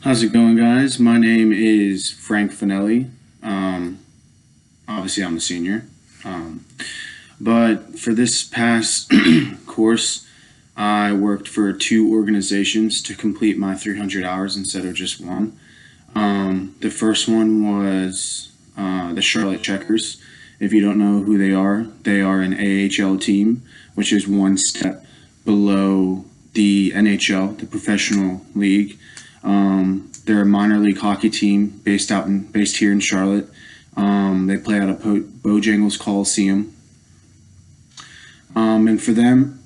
How's it going, guys? My name is Frank Finelli. Um, Obviously, I'm a senior. Um, but for this past course, I worked for two organizations to complete my 300 hours instead of just one. The first one was the Charlotte Checkers. If you don't know who they are an AHL team, which is one step below the NHL, the professional league. They're a minor league hockey team based here in Charlotte. They play out of Bojangles Coliseum, and for them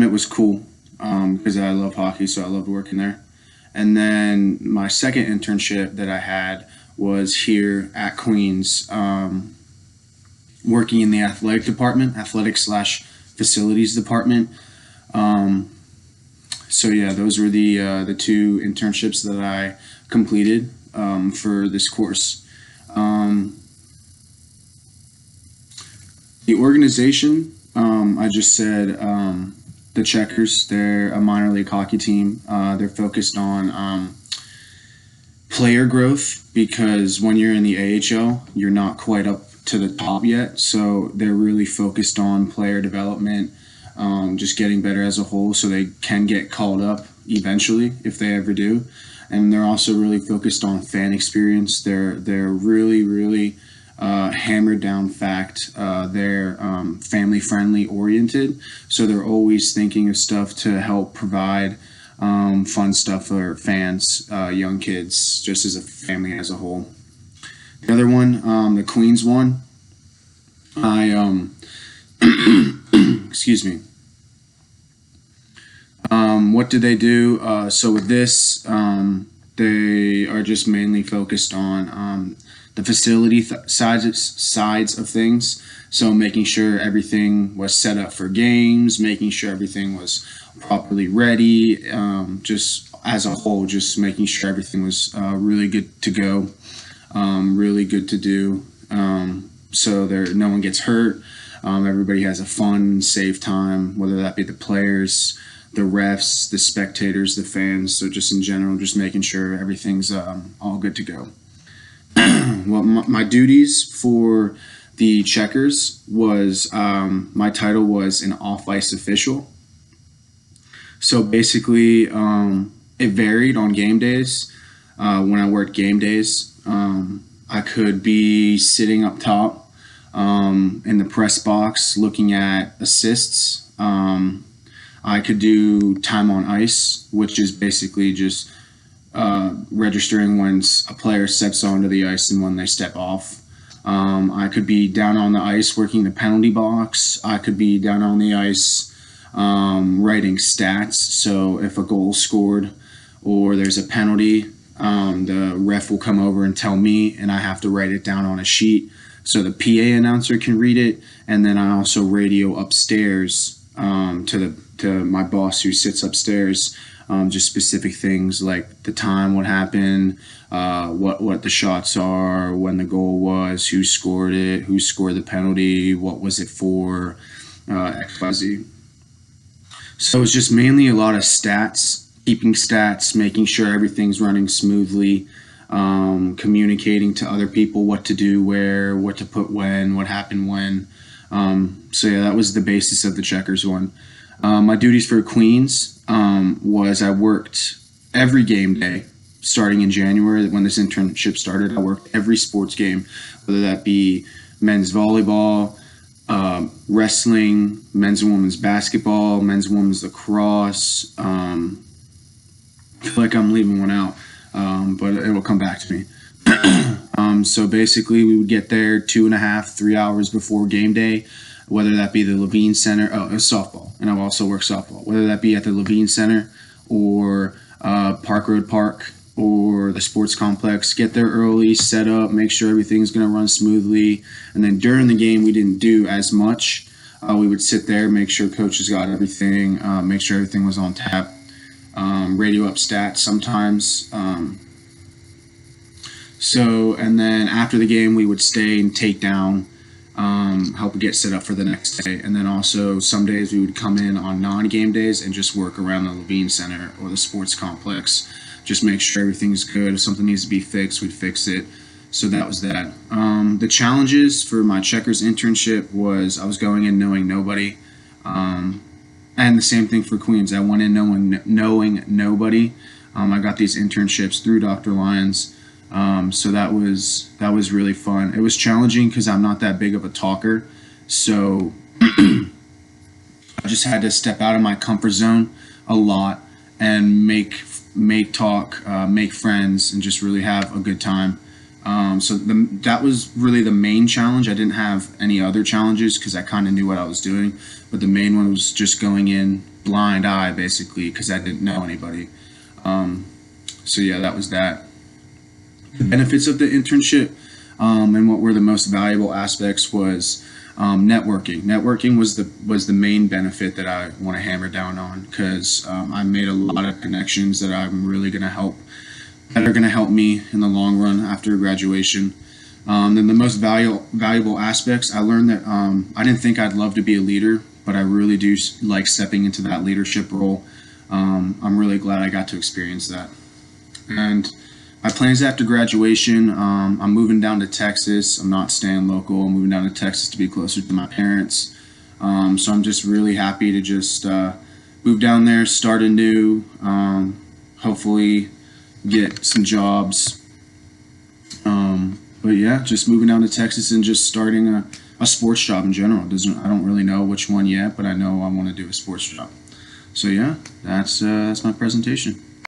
it was cool because I love hockey, so I loved working there. And then my second internship that I had was here at Queens, working in the athletic department, athletic/facilities department. Um, so yeah, those were the two internships that I completed for this course. Um, the organization, I just said the Checkers. They're a minor league hockey team. They're focused on player growth because when you're in the AHL, you're not quite up to the top yet. So they're really focused on player development, just getting better as a whole so they can get called up eventually if they ever do. And they're also really focused on fan experience. They're really hammered down fact. They're family friendly oriented, so they're always thinking of stuff to help provide fun stuff for fans, young kids, just as a family as a whole. The other one, the Queens one, I excuse me. What do they do? So with this, they are just mainly focused on the facility sides of things. So making sure everything was set up for games, making sure everything was properly ready, just as a whole, just making sure everything was really good to go, really good to do. So there, no one gets hurt. Everybody has a fun, safe time, whether that be the players, the refs, the spectators, the fans. So just in general, just making sure everything's all good to go. Well, my duties for the Checkers was my title was an off-ice official. So basically, it varied on game days. When I worked game days, I could be sitting up top in the press box looking at assists. I could do time on ice, which is basically just registering when a player steps onto the ice and when they step off. I could be down on the ice working the penalty box. I could be down on the ice writing stats. So if a goal scored or there's a penalty, the ref will come over and tell me, and I have to write it down on a sheet so the PA announcer can read it. And then I also radio upstairs to my boss who sits upstairs, just specific things like the time, what happened, what the shots are, when the goal was, who scored it, who scored the penalty, what was it for, XYZ. So it's just mainly a lot of stats, keeping stats, making sure everything's running smoothly, communicating to other people what to do, where, what to put when, what happened when. So yeah, that was the basis of the Checkers one. My duties for Queens was I worked every game day starting in January when this internship started. I worked every sports game, whether that be men's volleyball, wrestling, men's and women's basketball, men's and women's lacrosse. I feel like I'm leaving one out, but it will come back to me. So basically, we would get there 2.5, 3 hours before game day, whether that be the Levine Center, it was softball, and I've also worked softball, whether that be at the Levine Center or Park Road Park or the sports complex. Get there early, set up, make sure everything's going to run smoothly, and then during the game, we didn't do as much. We would sit there, make sure coaches got everything, make sure everything was on tap, radio up stats sometimes. So, and then after the game, we would stay and take down help get set up for the next day. And then also some days we would come in on non-game days and just work around the Levine Center or the sports complex. Just make sure everything's good. If something needs to be fixed, we'd fix it. So that was that. The challenges for my Checkers internship was I was going in knowing nobody. And the same thing for Queens. I went in knowing nobody. I got these internships through Dr. Lyons. So that was really fun. It was challenging because I'm not that big of a talker. So I just had to step out of my comfort zone a lot and make talk, make friends, and just really have a good time. That was really the main challenge. I didn't have any other challenges because I kind of knew what I was doing. But the main one was just going in blind eye, basically, because I didn't know anybody. So yeah, that was that. The benefits of the internship and what were the most valuable aspects was networking. Networking was the main benefit that I want to hammer down on because I made a lot of connections that I'm really going to help that are going to help me in the long run after graduation. Then the most valuable aspects, I learned that I didn't think I'd love to be a leader, but I really do like stepping into that leadership role. I'm really glad I got to experience that. And my plans after graduation, I'm moving down to Texas. I'm not staying local. I'm moving down to Texas to be closer to my parents. So I'm just really happy to just move down there, start anew, hopefully get some jobs. But yeah, just moving down to Texas and just starting a sports job in general. I don't really know which one yet, but I know I want to do a sports job. So yeah, that's my presentation.